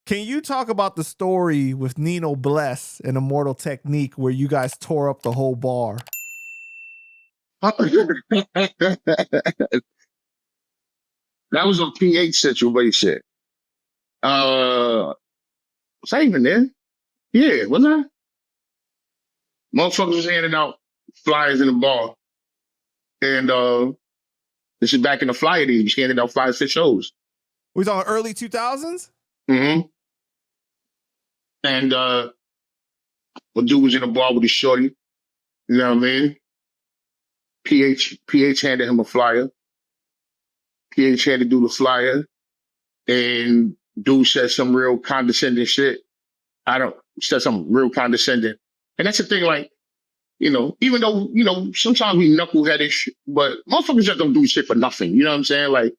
Can you talk about the story with Nino Bless and Immortal Technique where you guys tore up the whole bar? That was a PH situation. Was I even there? Yeah, wasn't I? Motherfuckers was handing out flyers in the bar. And this is back in the flyer days. We handed out flyers for shows. We talking early 2000s? Mm-hmm. And a dude was in the bar with his shorty. You know what I mean? PH handed him a flyer. PH had to do the flyer. And dude said some real condescending shit. Said some real condescending. And that's the thing, like, you know, even though, you know, sometimes we knuckleheadish, but motherfuckers just don't do shit for nothing. You know what I'm saying? Like,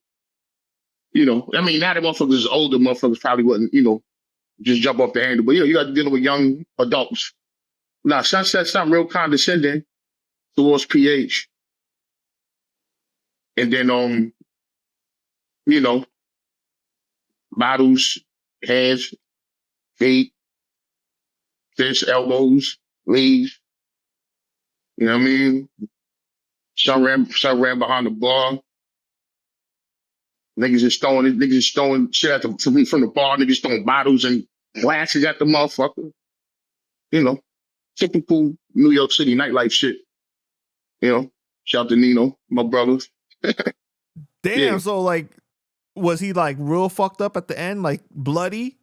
you know, I mean, now that motherfuckers is older, motherfuckers probably wouldn't, you know, just jump off the handle. But, you know, you got to deal with young adults. Now, son said something real condescending towards PH. And then, you know, bottles, heads, feet, fists, elbows, legs. You know what I mean? Some ran behind the bar. Niggas is throwing shit at to me from the bar. Niggas throwing bottles and glasses at the motherfucker. You know, typical New York City nightlife shit. You know, shout out to Nino, my brother. Damn, yeah. So like, was he like real fucked up at the end, like bloody?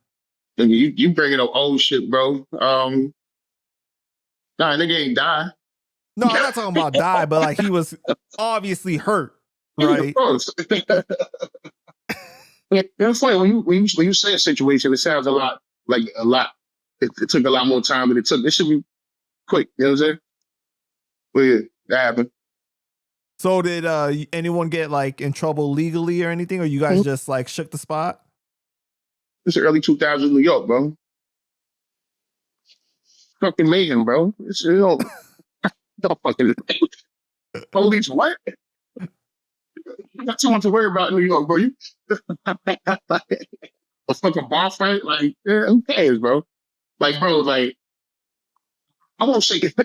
And you bringing up old shit, bro. Nah, nigga ain't die. No, I'm not talking about die, but like he was obviously hurt, right? It's funny when you say a situation, it sounds a lot. It took a lot more time than it took. It should be quick. You know what I'm saying? But yeah, that happened. So did anyone get like in trouble legally or anything, or you guys just like shook the spot? It's the early 2000s New York, bro. Fucking mayhem, bro. It's, you know, don't fucking police. What? Not too much to worry about in New York, bro. You a fucking bar fight, like, yeah, who cares, bro? Like, bro, like, I won't say this,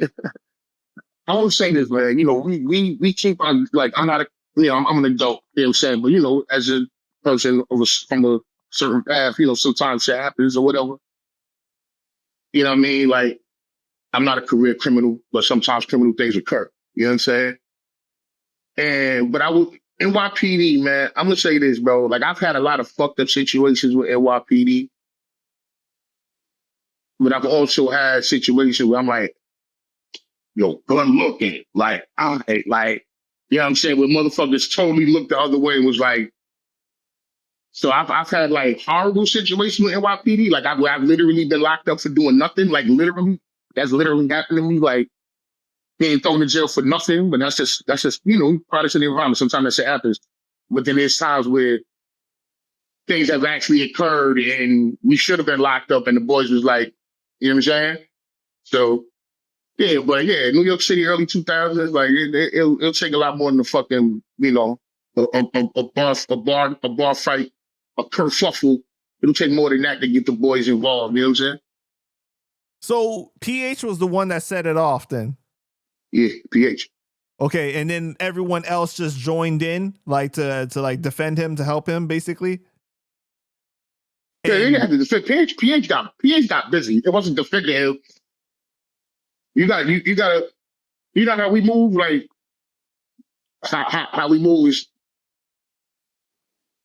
man. You know, we keep on, like, I'm not I'm an adult, you know what I'm saying? But, you know, as a person from a certain path, you know, sometimes shit happens or whatever. You know what I mean? Like, I'm not a career criminal, but sometimes criminal things occur. You know what I'm saying? But NYPD, man, I'm gonna say this, bro. Like, I've had a lot of fucked up situations with NYPD. But I've also had situations where I'm like, yo, good looking. Like, you know what I'm saying? Where motherfuckers totally looked the other way and was like, so I've had like horrible situations with NYPD. Like, I've literally been locked up for doing nothing. Like, literally, that's literally happened to me. Like, being thrown in jail for nothing. But that's just you know, products of the environment. Sometimes that shit happens. But then there's times where things have actually occurred and we should have been locked up, and the boys was like, you know what I'm saying? So yeah, but yeah, New York City, early 2000s, like it'll take a lot more than a fucking, you know, a bar fight, a kerfuffle. It'll take more than that to get the boys involved. You know what I'm saying? So PH was the one that set it off then? Yeah, PH. Okay, and then everyone else just joined in, like to like defend him, to help him, basically. Yeah, they had to defend PH got busy. It wasn't defending him. You know how we move, like how we move is,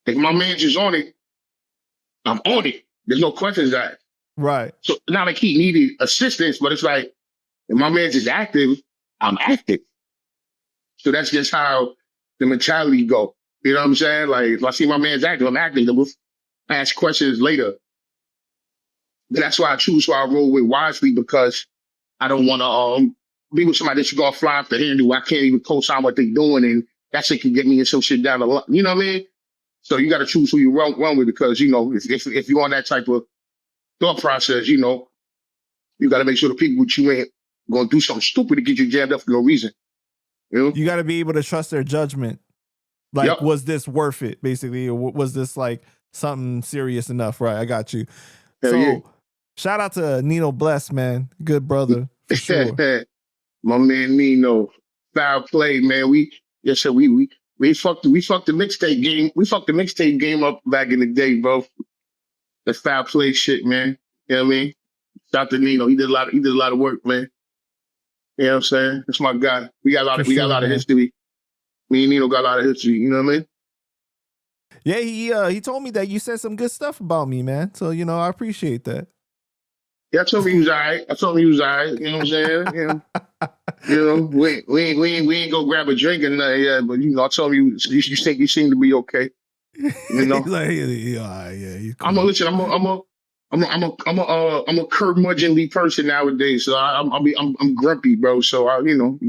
if my man's is on it, I'm on it. There's no questions asked. Right. So not like he needed assistance, but it's like, if my man's is active, I'm active. So that's just how the mentality go. You know what I'm saying? Like, if I see my man's active, I'm active. Then we'll ask questions later. But that's why I choose who I roll with wisely, because I don't want to be with somebody that you go fly off the handle. I can't even co-sign what they're doing, and that shit can get me in some shit down the line. You know what I mean? So you got to choose who you run with, because, you know, if you're on that type of thought process, you know, you got to make sure the people with you ain't going to do something stupid to get you jammed up for no reason. You know? You got to be able to trust their judgment. Like, was this worth it, basically? Or was this like something serious enough, right? I got you. Hell So yeah. shout out to Nino Bless, man. Good brother for sure. My man Nino, foul play, man. We fucked the mixtape game. We fucked the mixtape game up back in the day, bro. The foul play shit, man. You know what I mean? Shout out to Nino. He did a lot of work, man. You know what I'm saying? That's my guy. We got a lot of history. Me and Nino got a lot of history. You know what I mean? Yeah, he told me that you said some good stuff about me, man. So, you know, I appreciate that. Yeah, I told him he was all right. You know what I'm saying? You know, we ain't go grab a drink and nothing yet, but you know, I told him you think you seem to be okay. You know, he's like, yeah, he's cool. I'm a curmudgeonly person nowadays, so I'm grumpy, bro. So you know,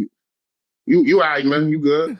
you all right, man. You good?